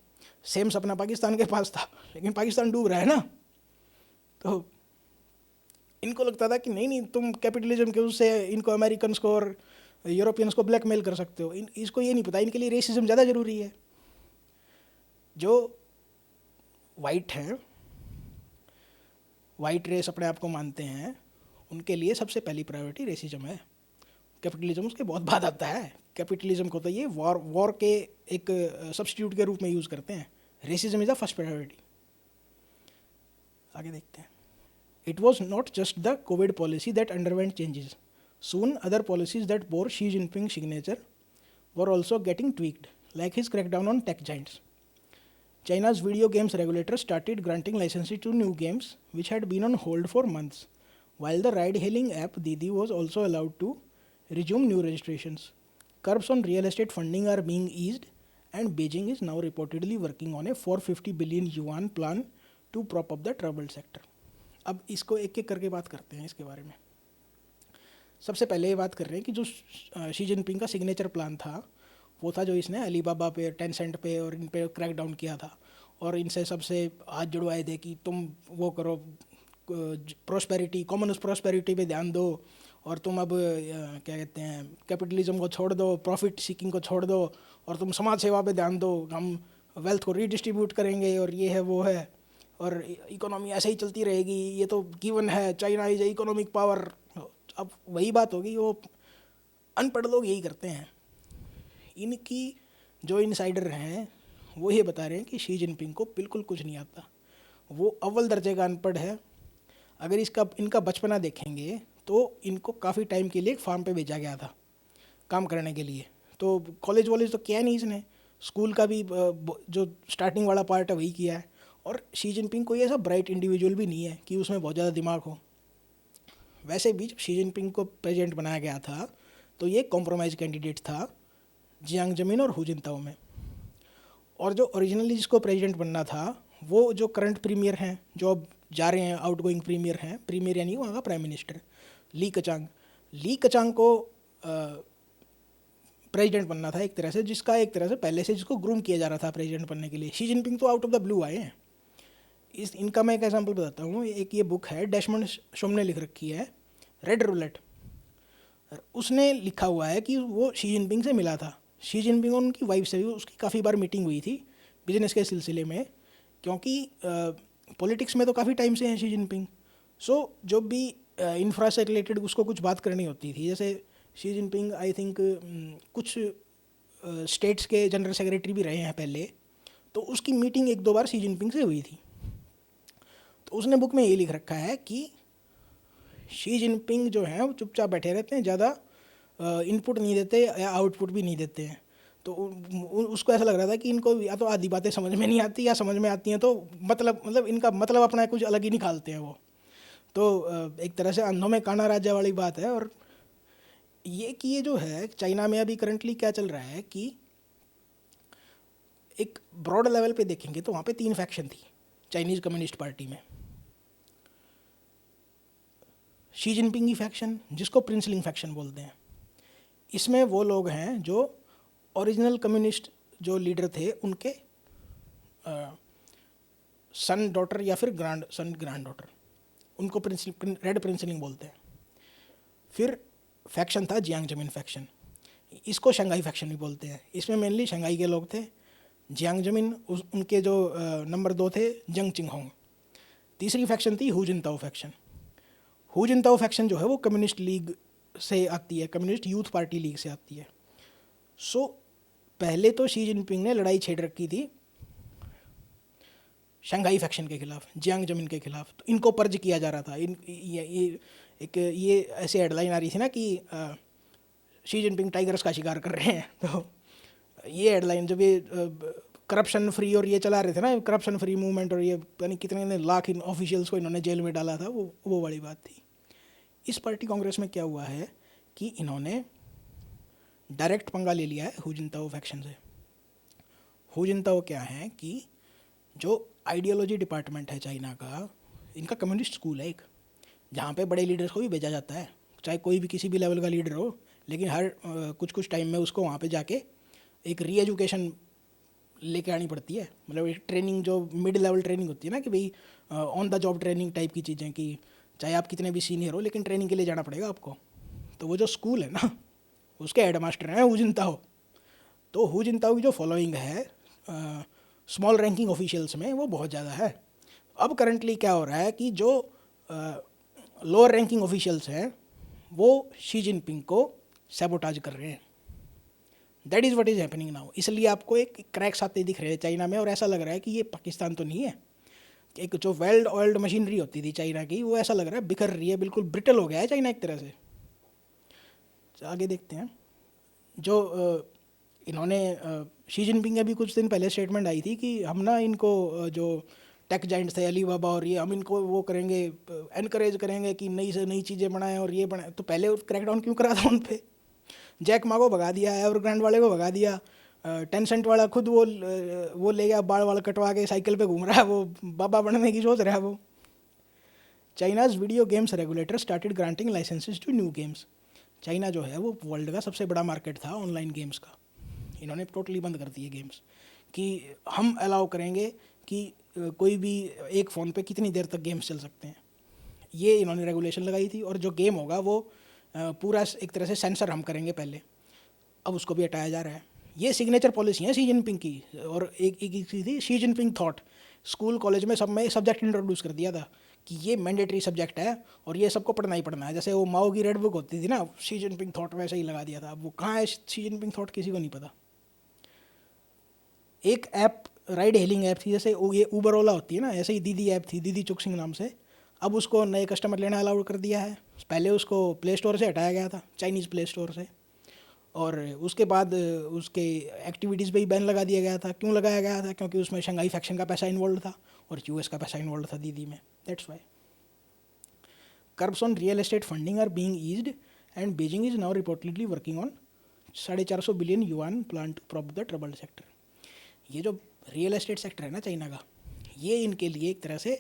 A: सेम सपना पाकिस्तान के पास था, लेकिन पाकिस्तान डूब रहा है ना, तो इनको लगता था कि नहीं नहीं तुम कैपिटलिज्म के उससे इनको अमेरिकन्स को और यूरोपियंस को ब्लैकमेल कर सकते हो। इसको ये नहीं पता इनके लिए रेसिज्म ज़्यादा ज़रूरी है। जो वाइट हैं, वाइट रेस अपने आप को मानते हैं, उनके लिए सबसे पहली प्रायोरिटी रेसिज्म है। कैपिटलिज्म उसके बहुत बाद आता है। कैपिटलिज्म को तो ये वॉर के एक सब्स्टिट्यूट के रूप में यूज़ करते हैं। Racism is the first priority. आगे देखते हैं। It was not just the COVID policy that underwent changes. Soon, other policies that bore Xi Jinping's signature were also getting tweaked, like his crackdown on tech giants. China's video games regulator started granting licenses to new games, which had been on hold for months, while the ride-hailing app Didi was also allowed to resume new registrations. Curbs on real estate funding are being eased, and Beijing is now reportedly working on a 450 billion yuan plan to prop up the troubled sector. अब इसको एक एक करके बात करते हैं इसके बारे में। सबसे पहले ये बात कर रहे हैं कि जो शी जिनपिंग का सिग्नेचर प्लान था वो था जो इसने अलीबाबा पे, टेंसेंट पे और इन पे क्रैक डाउन किया था, और इनसे सबसे हाथ जुड़वाए थे कि तुम वो करो, प्रोस्पेरिटी, कॉमन प्रोस्पेरिटी पे ध्यान दो, और तुम अब क्या कहते हैं कैपिटलिज्म को छोड़ दो, प्रॉफिट सीकिंग को छोड़ दो, और तुम समाज सेवा पे ध्यान दो, हम वेल्थ को रीडिस्ट्रीब्यूट करेंगे, और ये है वो है, और इकोनॉमी ऐसे ही चलती रहेगी, ये तो गिवन है, चाइना इज इकोनॉमिक पावर। अब वही बात होगी, वो अनपढ़ लोग यही करते हैं। इनकी जो इनसाइडर हैं वो ये बता रहे हैं कि शी जिनपिंग को बिल्कुल कुछ नहीं आता, वो अव्वल दर्जे का अनपढ़ है। अगर इनका बचपना देखेंगे तो इनको काफ़ी टाइम के लिए एक फार्म पे भेजा गया था काम करने के लिए, तो कॉलेज वॉलेज तो किया नहीं इसने, स्कूल का भी जो स्टार्टिंग वाला पार्ट है वही किया है। और शी जिनपिंग कोई ऐसा ब्राइट इंडिविजुअल भी नहीं है कि उसमें बहुत ज़्यादा दिमाग हो। वैसे भी जब शी जिनपिंग को प्रेसिडेंट बनाया गया था तो ये कॉम्प्रोमाइज़ कैंडिडेट था जियांग जमीन और हु जिनताओ में। और जो ओरिजिनली जिसको प्रेसिडेंट बनना था वो जो करंट प्रीमियर हैं, जो अब जा रहे हैं, आउटगोइंग प्रीमियर हैं, प्रीमियर यानी वहाँ का प्राइम मिनिस्टर ली कचांग को प्रेसिडेंट बनना था एक तरह से, जिसका एक तरह से पहले से जिसको ग्रूम किया जा रहा था प्रेसिडेंट बनने के लिए। शी जिनपिंग तो आउट ऑफ द ब्लू आए हैं। इनका मैं एक एग्जांपल बताता हूँ। एक ये बुक है, डेशमंड शोम ने लिख रखी है, रेड रूलेट। उसने लिखा हुआ है कि वो शी जिनपिंग से मिला था। शी जिनपिंग और उनकी वाइफ से भी उसकी काफ़ी बार मीटिंग हुई थी बिजनेस के सिलसिले में, क्योंकि पॉलिटिक्स में तो काफ़ी टाइम से हैं शी जिनपिंग। सो जो भी इंफ्रा से रिलेटेड उसको कुछ बात करनी होती थी, जैसे शी जिनपिंग आई थिंक कुछ स्टेट्स के जनरल सेक्रेटरी भी रहे हैं पहले, तो उसकी मीटिंग एक दो बार शी जिनपिंग से हुई थी। तो उसने बुक में ये लिख रखा है कि शी जिनपिंग जो हैं वो चुपचाप बैठे रहते हैं, ज़्यादा इनपुट नहीं देते या आउटपुट भी नहीं देते हैं। तो उसको ऐसा लग रहा था कि इनको या तो आधी बातें समझ में नहीं आती, या समझ में आती हैं तो मतलब इनका मतलब अपना कुछ अलग ही निकालते हैं वो। तो एक तरह से अंधों में काना राजा वाली बात है। और ये जो है चाइना में अभी करंटली क्या चल रहा है कि एक ब्रॉड लेवल पे देखेंगे तो वहाँ पे 3 फैक्शन थी चाइनीज़ कम्युनिस्ट पार्टी में। शी जिनपिंग की फैक्शन, जिसको प्रिंसलिंग फैक्शन बोलते हैं, इसमें वो लोग हैं जो ओरिजिनल कम्युनिस्ट जो लीडर थे उनके सन डॉटर या फिर ग्रैंड डॉटर, उनको रेड प्रिंसलिंग बोलते हैं। फिर फैक्शन था जियांग जमीन फैक्शन, इसको शंघाई फैक्शन भी बोलते हैं। इसमें मेनली शंघाई के लोग थे। जियांग जमीन उनके जो नंबर 2 थे जंग चिंगहोंग। तीसरी फैक्शन थी Hu Jintao faction. Hu Jintao faction जो है वो कम्युनिस्ट लीग से आती है, कम्युनिस्ट यूथ पार्टी लीग से आती है। सो पहले तो शी जिनपिंग ने लड़ाई छेड़ रखी थी शंघाई फैक्शन के खिलाफ, जियांग जमीन के खिलाफ। तो इनको पर्ज किया जा रहा था। ये ऐसी हेडलाइन आ रही थी ना कि शी जिनपिंग टाइगर्स का शिकार कर रहे हैं। तो ये हेडलाइन जब ये करप्शन फ्री और ये चला रहे थे ना, करप्शन फ्री मूवमेंट, और ये पता नहीं कितने लाख इन ऑफिशियल्स को इन्होंने जेल में डाला था, वो बड़ी बात थी। इस पार्टी कांग्रेस में क्या हुआ है कि इन्होंने डायरेक्ट पंगा ले लिया है हु जिनताओ फैक्शन से। हु जिनताओ क्या है कि जो आइडियोलॉजी डिपार्टमेंट है चाइना का, इनका कम्युनिस्ट स्कूल है एक, जहाँ पे बड़े लीडर्स को भी भेजा जाता है, चाहे कोई भी किसी भी लेवल का लीडर हो, लेकिन हर कुछ टाइम में उसको वहाँ पे जाके एक री एजुकेशन लेके आनी पड़ती है। मतलब एक ट्रेनिंग जो मिड लेवल ट्रेनिंग होती है ना, कि भाई on the job training type की चीज़ें, कि चाहे आप कितने भी सीनियर हो लेकिन ट्रेनिंग के लिए जाना पड़ेगा आपको। तो वो जो स्कूल है ना, उसके हेडमास्टर हैं हु जिनताओ। तो हु जिनताओ की जो फॉलोइंग है स्मॉल रैंकिंग ऑफिशियल्स में वो बहुत ज़्यादा है। अब करंटली क्या हो रहा है कि जो लोअर रैंकिंग ऑफिशियल्स हैं वो शी जिनपिंग को सैबोटाज कर रहे हैं। That is what is happening now. इसलिए आपको एक क्रैक्स आते दिख रहे हैं चाइना में, और ऐसा लग रहा है कि ये पाकिस्तान तो नहीं है। एक जो वेल ऑयल्ड मशीनरी होती थी चाइना की, वो ऐसा लग रहा है बिखर रही है, बिल्कुल ब्रिटल हो गया है चाइना एक तरह से। आगे देखते हैं। जो इन्होंने शी जिनपिंग के भी कुछ दिन पहले स्टेटमेंट आई थी कि हम ना इनको जो टेक जाइंट्स थे अली बाबा और ये, हम इनको वो करेंगे, एनकरेज करेंगे कि नई से नई चीज़ें बनाएं और ये बनाएं। तो पहले क्रैकडाउन क्यों करा था उन पे? जैक मा को भगा दिया, एवर ग्रैंड वाले को भगा दिया, 10 सेंट वाला खुद वो ले गया, बाल वाल कटवा के साइकिल पे घूम रहा है, वो बाबा बनने की सोच रहा है वो। China's video games regulator started granting licences to new games. China जो है वो वर्ल्ड का सबसे बड़ा मार्केट था ऑनलाइन गेम्स का। इन्होंने टोटली बंद कर दिए गेम्स, कि हम अलाउ करेंगे कि कोई भी एक फ़ोन पे कितनी देर तक गेम्स चल सकते हैं। ये इन्होंने रेगुलेशन लगाई थी। और जो गेम होगा वो पूरा एक तरह से सेंसर हम करेंगे पहले, अब उसको भी हटाया जा रहा है। ये सिग्नेचर पॉलिसी है शी जिनपिंग की। और एक चीज़ थी Xi Jinping thought, school college में सब में सब्जेक्ट इंट्रोड्यूस कर दिया था कि ये मैंडेटरी सब्जेक्ट है और ये सबको पढ़ना ही पढ़ना है। जैसे वो माओ की रेड बुक होती थी ना, शी जिनपिंग थॉट वैसे ही लगा दिया था। अब वो कहाँ है शी जिनपिंग थॉट, किसी को नहीं पता। एक ऐप राइड हेलिंग ऐप थी, जैसे ये ऊबर ओला होती है ना, ऐसे ही दीदी ऐप थी, दीदी चुकसिंग नाम से। अब उसको नए कस्टमर लेना अलाउड कर दिया है। पहले उसको प्ले स्टोर से हटाया गया था, चाइनीज़ प्ले स्टोर से, और उसके बाद उसके एक्टिविटीज़ पे ही बैन लगा दिया गया था। क्यों लगाया गया था? क्योंकि उसमें शंघाई फैक्शन का पैसा इन्वॉल्व था और यूएस का पैसा इन्वॉल्व था दीदी में, that's why. Curbs on real estate funding are being eased and Beijing is now reportedly working on 450 billion yuan plan to prop the troubled sector. ये जो रियल एस्टेट सेक्टर है ना चाइना का, ये इनके लिए एक तरह से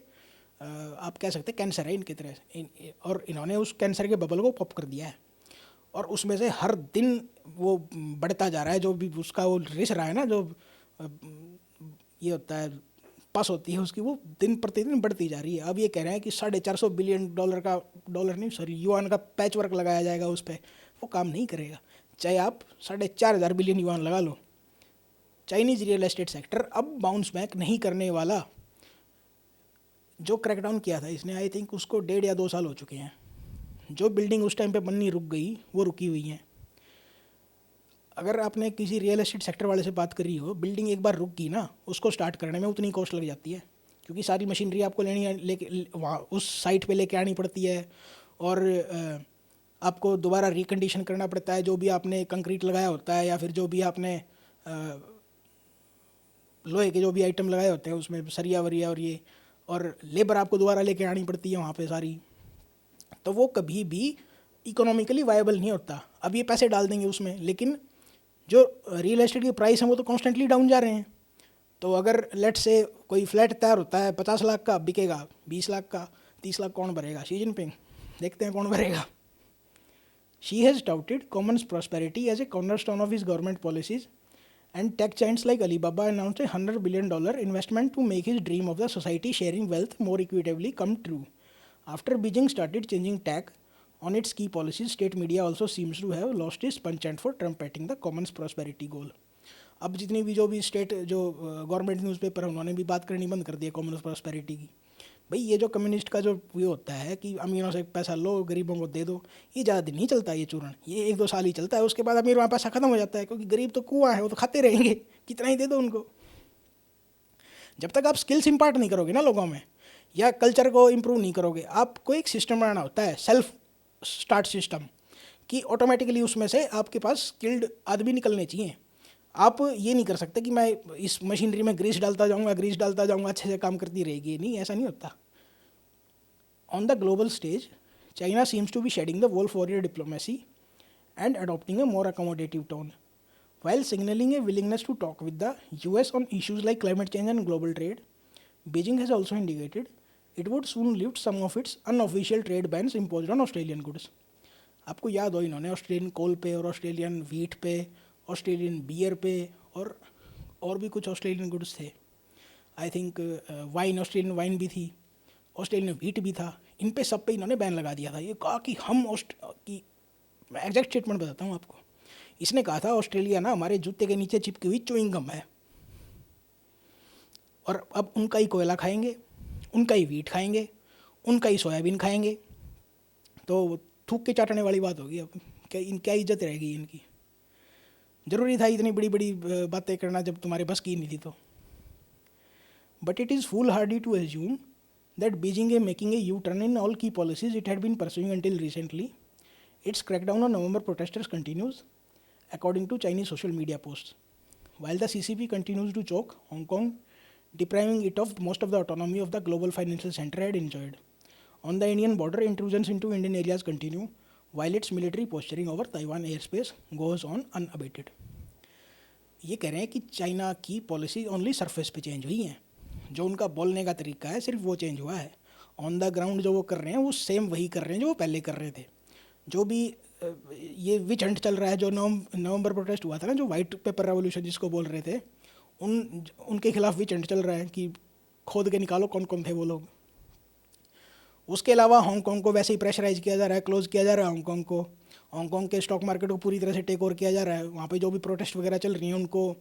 A: आप कह सकते हैं कैंसर है इनके तरह से, और इन्होंने उस कैंसर के बबल को पॉप कर दिया है और उसमें से हर दिन वो बढ़ता जा रहा है। जो भी उसका वो रिस रहा है ना, जो ये होता है पास होती है उसकी, वो दिन प्रतिदिन बढ़ती जा रही है। अब ये कह रहे हैं कि 450 बिलियन डॉलर का, डॉलर नहीं सॉरी युआन का पैच वर्क लगाया जाएगा उस पर, वो काम नहीं करेगा। चाहे आप 4,500 बिलियन युआन लगा लो, चाइनीज़ रियल एस्टेट सेक्टर अब बाउंस बैक नहीं करने वाला। जो क्रैकडाउन किया था इसने, आई थिंक उसको 1.5 या 2 साल हो चुके हैं। जो बिल्डिंग उस टाइम पे बननी रुक गई वो रुकी हुई हैं। अगर आपने किसी रियल एस्टेट सेक्टर वाले से बात करी हो, बिल्डिंग एक बार रुक गई ना, उसको स्टार्ट करने में उतनी कॉस्ट लग जाती है, क्योंकि सारी मशीनरी आपको लेके वहाँ उस साइट पे लेके आनी पड़ती है, और आपको दोबारा रिकंडीशन करना पड़ता है। जो भी आपने कंक्रीट लगाया होता है या फिर जो भी आपने लोहे के जो भी आइटम लगाए होते हैं उसमें सरिया वरिया और ये, और लेबर आपको दोबारा लेके आनी पड़ती है वहाँ पे सारी, तो वो कभी भी इकोनॉमिकली वायबल नहीं होता। अब ये पैसे डाल देंगे उसमें, लेकिन जो रियल एस्टेट के प्राइस हैं वो तो कॉन्स्टेंटली डाउन जा रहे हैं। तो अगर लेट से कोई फ्लैट तैयार होता है 50 लाख का, बिकेगा 20 लाख का, 30 लाख कौन भरेगा? Xi Jinping. देखते हैं कौन भरेगा। Xi has touted commons prosperity as a cornerstone of his government policies, and tech giants like Alibaba announced $100 billion investment to make his dream of the society sharing wealth more equitably come true. After Beijing started changing tack on its key policies, state media also seems to have lost its penchant for trumpeting the commons prosperity goal. अब जितनी भी जो भी स्टेट जो गवर्नमेंट न्यूज़पेपर है उन्होंने भी बात करनी बंद कर दी है कॉमन्स प्रॉस्पेरिटी की। भाई ये जो कम्युनिस्ट का जो ये होता है कि अमीरों से पैसा लो गरीबों को दे दो, ये ज़्यादा दिन नहीं चलता। ये चूरण ये 1-2 साल ही चलता है, उसके बाद अमीर वहाँ पैसा ख़त्म हो जाता है, क्योंकि गरीब तो कुआं है, वो तो खाते रहेंगे, कितना ही दे दो उनको। जब तक आप स्किल्स इम्पार्ट नहीं करोगे ना लोगों में, या कल्चर को इम्प्रूव नहीं करोगे, आपको एक सिस्टम बनाना होता है, सेल्फ स्टार्ट सिस्टम, कि ऑटोमेटिकली उसमें से आपके पास स्किल्ड आदमी निकलने चाहिए। आप ये नहीं कर सकते कि मैं इस मशीनरी में ग्रीस डालता जाऊंगा अच्छे से काम करती रहेगी, नहीं, ऐसा नहीं होता। On the global stage, China seems to be shedding the wall for diplomacy and adopting a more accommodative tone, while signaling a willingness to talk with the US on issues like climate change and global trade. Beijing has also indicated it would soon lift some of its unofficial trade bans imposed on Australian goods. आपको याद हो इन्होंने ऑस्ट्रेलियन कोल पे और ऑस्ट्रेलियन वीट पे, ऑस्ट्रेलियन बियर पे, और भी कुछ ऑस्ट्रेलियन गुड्स थे। I think wine, Australian wine भी थी, ऑस्ट्रेलियन वीट भी था। इन पे सब पे इन्होंने बैन लगा दिया था। ये कहा कि मैं एग्जैक्ट स्टेटमेंट बताता हूँ आपको। इसने कहा था ऑस्ट्रेलिया ना हमारे जूते के नीचे चिपकी हुई च्युइंग गम है, और अब उनका ही कोयला खाएंगे, उनका ही वीट खाएंगे, उनका ही सोयाबीन खाएंगे, तो थूक के चाटने वाली बात होगी। अब क्या इज्जत रहेगी इनकी? ज़रूरी था इतनी बड़ी बड़ी बातें करना जब तुम्हारे बस की नहीं थी तो। But it is foolhardy to assume that Beijing a making a U turn in all key policies it had been pursuing until recently. Its crackdown on November protesters continues, according to Chinese social media posts. While the CCP continues to choke Hong Kong, depriving it of most of the autonomy of the global financial center had enjoyed. On the Indian border, intrusions into Indian areas continue, while its military posturing over Taiwan airspace goes on unabated. ये कह रहे हैं कि चाइना की पॉलिसी ओनली सरफेस पे चेंज हुई हैं, जो उनका बोलने का तरीका है सिर्फ वो चेंज हुआ है। ऑन द ग्राउंड जो वो कर रहे हैं वो सेम वही कर रहे हैं जो वो पहले कर रहे थे। जो भी ये विच हंट चल रहा है, जो नवंबर प्रोटेस्ट हुआ था ना, जो वाइट पेपर रेवोल्यूशन जिसको बोल रहे थे, उनके खिलाफ विच हंट चल रहा है कि खोद के निकालो कौन कौन थे वो लोग। उसके अलावा हांगकांग को वैसे ही प्रेशराइज किया जा रहा है, क्लोज किया जा रहा है हांगकांग को। हांगकांग के स्टॉक मार्केट को पूरी तरह से टेक ओवर किया जा रहा है। वहाँ पे जो भी प्रोटेस्ट वगैरह चल रही हैं उनको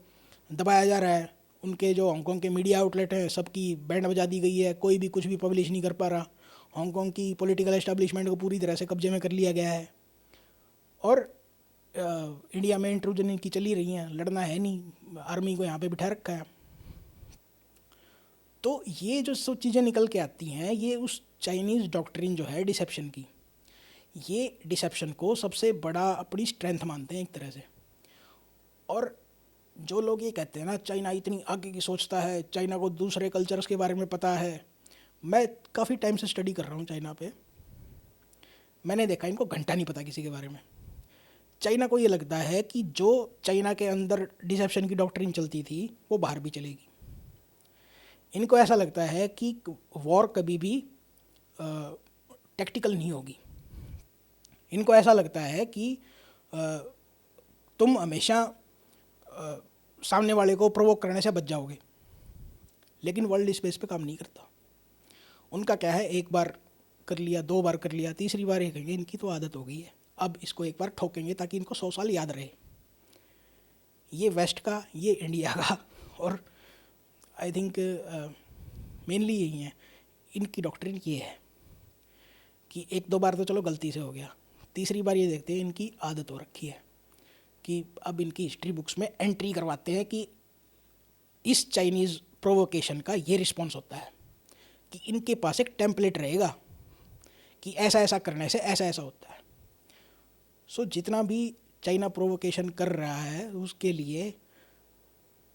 A: दबाया जा रहा है। उनके जो हांगकांग के मीडिया आउटलेट हैं सबकी बैंड बजा दी गई है, कोई भी कुछ भी पब्लिश नहीं कर पा रहा। हांगकांग की पॉलिटिकल एस्टेब्लिशमेंट को पूरी तरह से कब्जे में कर लिया गया है, और इंडिया में इंट्रूजन इनकी चली रही हैं, लड़ना है नहीं, आर्मी को यहाँ पे बिठा रखा है। तो ये जो सब चीज़ें निकल के आती हैं, ये उस चाइनीज़ डॉक्ट्रिन जो है डिसेप्शन की, ये डिसेप्शन को सबसे बड़ा अपनी स्ट्रेंथ मानते हैं एक तरह से। और जो लोग ये कहते हैं ना चाइना इतनी आगे की सोचता है, चाइना को दूसरे कल्चर्स के बारे में पता है, मैं काफ़ी टाइम से स्टडी कर रहा हूँ चाइना पे। मैंने देखा इनको घंटा नहीं पता किसी के बारे में। चाइना को ये लगता है कि जो चाइना के अंदर डिसेप्शन की डॉक्ट्रिन चलती थी वो बाहर भी चलेगी। इनको ऐसा लगता है कि वॉर कभी भी टैक्टिकल नहीं होगी। इनको ऐसा लगता है कि तुम हमेशा सामने वाले को प्रोवोक करने से बच जाओगे। लेकिन वर्ल्ड स्पेस पे काम नहीं करता। उनका क्या है, एक बार कर लिया, 2 बार कर लिया, तीसरी बार ये कहेंगे इनकी तो आदत हो गई है, अब इसको एक बार ठोकेंगे ताकि इनको 100 साल याद रहे। ये वेस्ट का, ये इंडिया का, और आई थिंक मेनली यही है। इनकी डॉक्ट्रिन ये है कि 1-2 बार तो चलो गलती से हो गया, तीसरी बार ये देखते हैं इनकी आदत हो रखी है कि अब इनकी हिस्ट्री बुक्स में एंट्री करवाते हैं कि इस चाइनीज़ प्रोवोकेशन का ये रिस्पॉन्स होता है, कि इनके पास एक टेम्पलेट रहेगा कि ऐसा ऐसा करने से ऐसा ऐसा होता है। सो जितना भी चाइना प्रोवोकेशन कर रहा है उसके लिए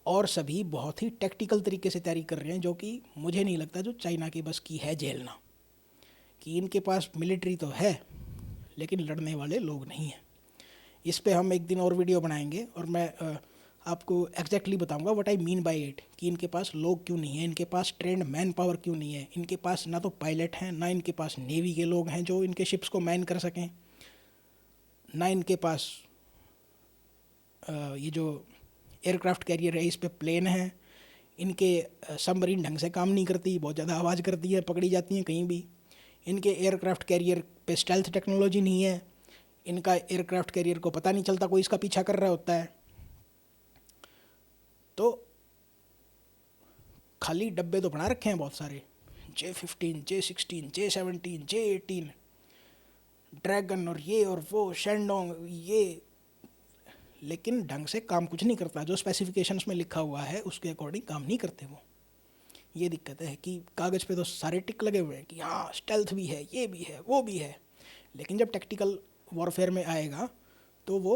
A: और सभी बहुत ही टैक्टिकल तरीके से तैयारी कर रहे हैं, जो कि मुझे नहीं लगता जो चाइना की बस की है झेलना। कि इनके पास मिलिट्री तो है लेकिन लड़ने वाले लोग नहीं हैं। इस पे हम एक दिन और वीडियो बनाएंगे और मैं आपको एग्जैक्टली बताऊंगा what I mean by it, कि इनके पास लोग क्यों नहीं है, इनके पास ट्रेंड मैन पावर क्यों नहीं है, इनके पास ना तो पायलट हैं, ना इनके पास नेवी के लोग हैं जो इनके शिप्स को मैन कर सकें, ना इनके पास ये जो एयरक्राफ्ट कैरियर है इस पे प्लेन है, इनके सबमरीन ढंग से काम नहीं करती, बहुत ज़्यादा आवाज़ करती है, पकड़ी जाती हैं कहीं भी। इनके एयरक्राफ्ट कैरियर पे स्टेल्थ टेक्नोलॉजी नहीं है, इनका एयरक्राफ्ट कैरियर को पता नहीं चलता कोई इसका पीछा कर रहा होता है। तो खाली डब्बे तो बना रखे हैं बहुत सारे, J-15, J-16, J-17, J-18, dragon और ये और वो, शेंडोंग ये, लेकिन ढंग से काम कुछ नहीं करता। जो स्पेसिफिकेशंस में लिखा हुआ है उसके अकॉर्डिंग काम नहीं करते वो। ये दिक्कत है कि कागज़ पे तो सारे टिक लगे हुए हैं कि हाँ स्टेल्थ भी है, ये भी है, वो भी है, लेकिन जब टैक्टिकल वॉरफेयर में आएगा तो वो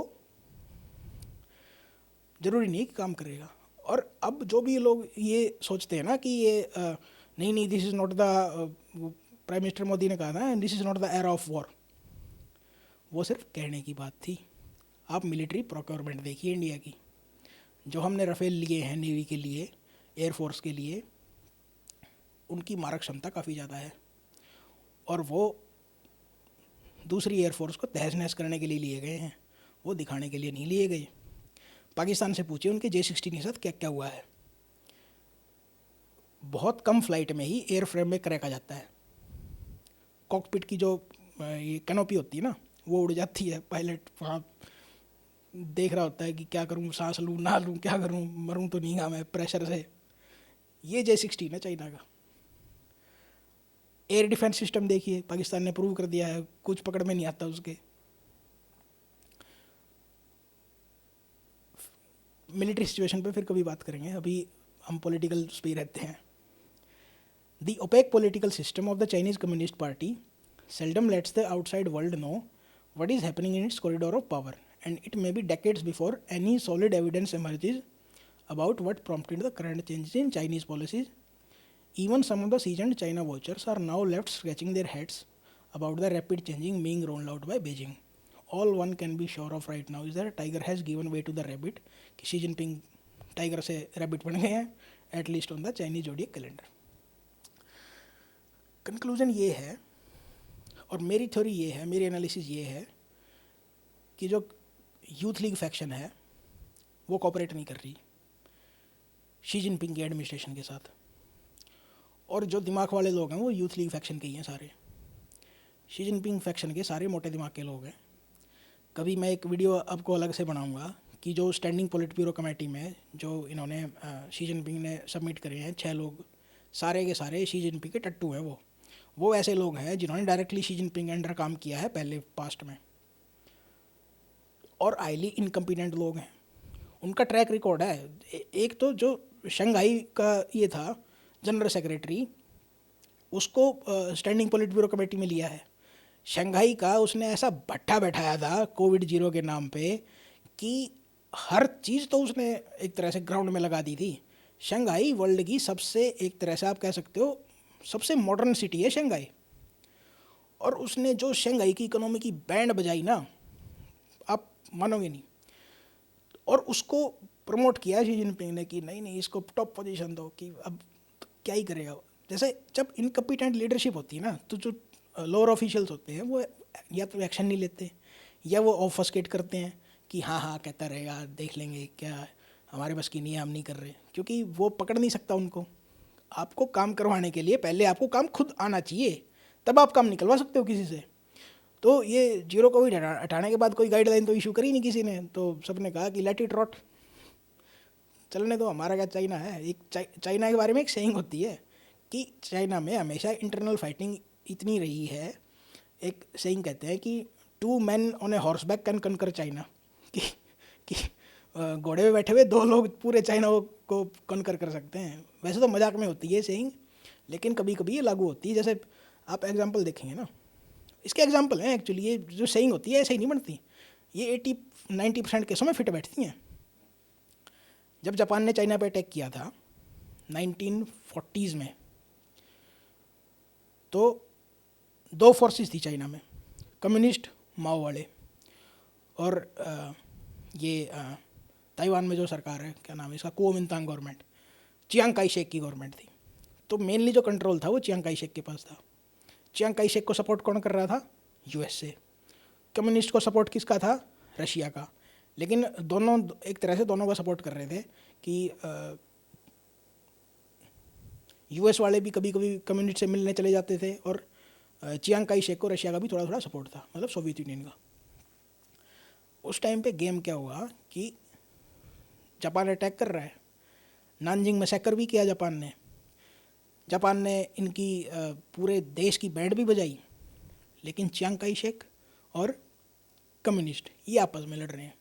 A: ज़रूरी नहीं कि काम करेगा। और अब जो भी लोग ये सोचते हैं ना कि ये नहीं नहीं this is not the, prime minister Modi ने कहा था this is not the era of war, वो सिर्फ कहने की बात थी। आप मिलिट्री प्रोक्योरमेंट देखिए इंडिया की, जो हमने राफेल लिए हैं नेवी के लिए, एयरफोर्स के लिए, उनकी मारक क्षमता काफ़ी ज़्यादा है और वो दूसरी एयरफोर्स को तहस नहस करने के लिए लिए गए हैं, वो दिखाने के लिए नहीं लिए गए। पाकिस्तान से पूछिए उनके J-16 के साथ क्या क्या हुआ है। बहुत कम फ्लाइट में ही एयर फ्रेम में क्रैक आ जाता है, कॉकपिट की जो ये कैनोपी होती है ना वो उड़ जाती है, पायलट वहाँ देख रहा होता है कि क्या करूँ, सांस लूँ ना लूँ, क्या करूँ, मरूँ तो नहीं गा मैं प्रेशर से। ये J-16 है चाइना का। एयर डिफेंस सिस्टम देखिए, पाकिस्तान ने प्रूव कर दिया है कुछ पकड़ में नहीं आता उसके। मिलिट्री सिचुएशन पे फिर कभी बात करेंगे, अभी हम पॉलिटिकल पे ही रहते हैं। The OPEC political system of the Chinese communist party seldom lets the outside world know what is happening in its corridor of power, and it may be decades before any solid evidence emerges about what prompted the current changes in Chinese policies. Even some of the seasoned China watchers are now left scratching their heads about the rapid changing being rolled out by Beijing. All one can be sure of right now is that tiger has given way to the rabbit, कि शी जिनपिंग टाइगर से रैबिट बन गए हैं, at least on the Chinese zodiac calendar. Conclusion ये है, और मेरी थ्योरी ये है, मेरी एनालिसिस ये है कि जो यूथ लीग फैक्शन है वो कोऑपरेट नहीं कर रही शी जिनपिंग की एडमिनिस्ट्रेशन के साथ, और जो दिमाग वाले लोग हैं वो यूथ लीग फैक्शन के ही हैं सारे। शी जिनपिंग फैक्शन के सारे मोटे दिमाग के लोग हैं। कभी मैं एक वीडियो आपको अलग से बनाऊंगा कि जो स्टैंडिंग पोलिट ब्यूरो कमेटी में जो इन्होंने शी जिनपिंग ने सबमिट करे हैं 6 लोग, सारे के सारे शी जिनपिंग के टट्टू हैं। वो ऐसे लोग हैं जिन्होंने डायरेक्टली शी जिनपिंग के अंडर काम किया है पहले पास्ट में, और हाईली इनकम्पिटेंट लोग हैं। उनका ट्रैक रिकॉर्ड है। एक तो जो शंघाई का ये था जनरल सेक्रेटरी, उसको स्टैंडिंग पोलिट ब्यूरो कमेटी में लिया है। शंघाई का उसने ऐसा भट्ठा बैठाया था कोविड-0 के नाम पे कि हर चीज़ तो उसने एक तरह से ग्राउंड में लगा दी थी। शंघाई वर्ल्ड की सबसे, एक तरह से आप कह सकते हो सबसे मॉडर्न सिटी है शंघाई, और उसने जो शंघाई की इकोनॉमी की बैंड बजाई ना, आप मानोगे नहीं। और उसको प्रमोट किया शी जिनपिंग ने कि नहीं नहीं इसको टॉप पोजीशन दो, कि अब तो क्या ही करेगा वो। जैसे जब इनकम्पिटेंट लीडरशिप होती है ना, तो जो लोअर ऑफिशियल्स होते हैं वो या तो एक्शन नहीं लेते, या वो ऑफस्केट करते हैं कि हाँ हाँ कहता रहेगा, देख लेंगे, क्या हमारे बस की नहीं है, हम नहीं कर रहे, क्योंकि वो पकड़ नहीं सकता उनको। आपको काम करवाने के लिए पहले आपको काम खुद आना चाहिए, तब आप काम निकलवा सकते हो किसी से। तो ये जीरो कोविड हटाने के बाद कोई गाइडलाइन तो इशू करी नहीं किसी ने, तो सबने कहा कि लेट इट रॉट, चलने दो, हमारा क्या चाइना है। एक चाइना के बारे में एक सेइंग होती है कि चाइना में हमेशा इंटरनल फाइटिंग इतनी रही है। एक सेइंग कहते हैं कि 2 men on a horse back can conquer China, कि घोड़े पे बैठे हुए 2 लोग पूरे चाइना को कनकर कर सकते हैं। वैसे तो मजाक में होती है सेइंग, लेकिन कभी कभी ये लागू होती है। जैसे आप एग्जांपल देखेंगे ना, इसके एग्जांपल हैं एक्चुअली, ये जो सेइंग होती है ऐसे ही नहीं बनती, ये 80-90% केसों में फिट बैठती हैं। जब जापान ने चाइना पे अटैक किया था 1940s में, तो 2 फोर्सेस थी चाइना में, कम्युनिस्ट माओ वाले, और ये ताइवान में जो सरकार है, क्या नाम है इसका, Kuomintang government, Chiang Kai Shek की गवर्नमेंट थी। तो मेनली जो कंट्रोल था वो चियांग काई शेक के पास था। चियांग काई शेक को सपोर्ट कौन कर रहा था? यूएसए। कम्युनिस्ट को सपोर्ट किसका था? रशिया का। लेकिन दोनों एक तरह से दोनों का सपोर्ट कर रहे थे कि यूएस वाले भी कभी कभी कम्युनिस्ट से मिलने चले जाते थे, और चियांग काई शेक को रशिया का भी थोड़ा थोड़ा सपोर्ट था, मतलब सोवियत यूनियन का। उस टाइम पे गेम क्या हुआ कि जापान अटैक कर रहा है, नानजिंग मैसेकर भी किया जापान ने इनकी पूरे देश की बैंड भी बजाई, लेकिन चियांग काई शेक और कम्युनिस्ट ये आपस में लड़ रहे हैं।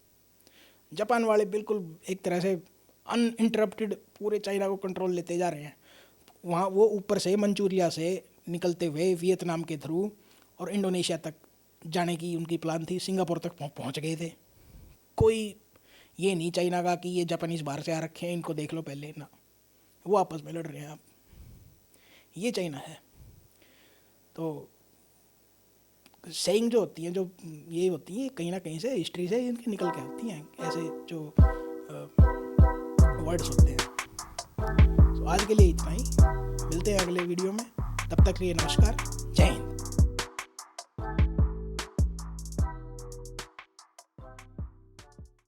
A: जापान वाले बिल्कुल एक तरह से अनइंटरप्टेड पूरे चाइना को कंट्रोल लेते जा रहे हैं। वहाँ वो ऊपर से मंचूरिया से निकलते हुए वियतनाम के थ्रू और इंडोनेशिया तक जाने की उनकी प्लान थी, सिंगापुर तक पहुँच गए थे। कोई ये नहीं चाइना का कि ये जापानीज़ बाहर से आ रखे हैं, इनको देख लो पहले ना, वो आपस में लड़ रहे हैं। आप ये चाइना है। तो सेइंग जो होती हैं, जो ये होती हैं, कहीं ना कहीं से हिस्ट्री से इनकी निकल के आती हैं, ऐसे जो वर्ड्स होते हैं। तो आज के लिए इतना ही, मिलते हैं अगले वीडियो में, तब तक के लिए नमस्कार, जय हिंद।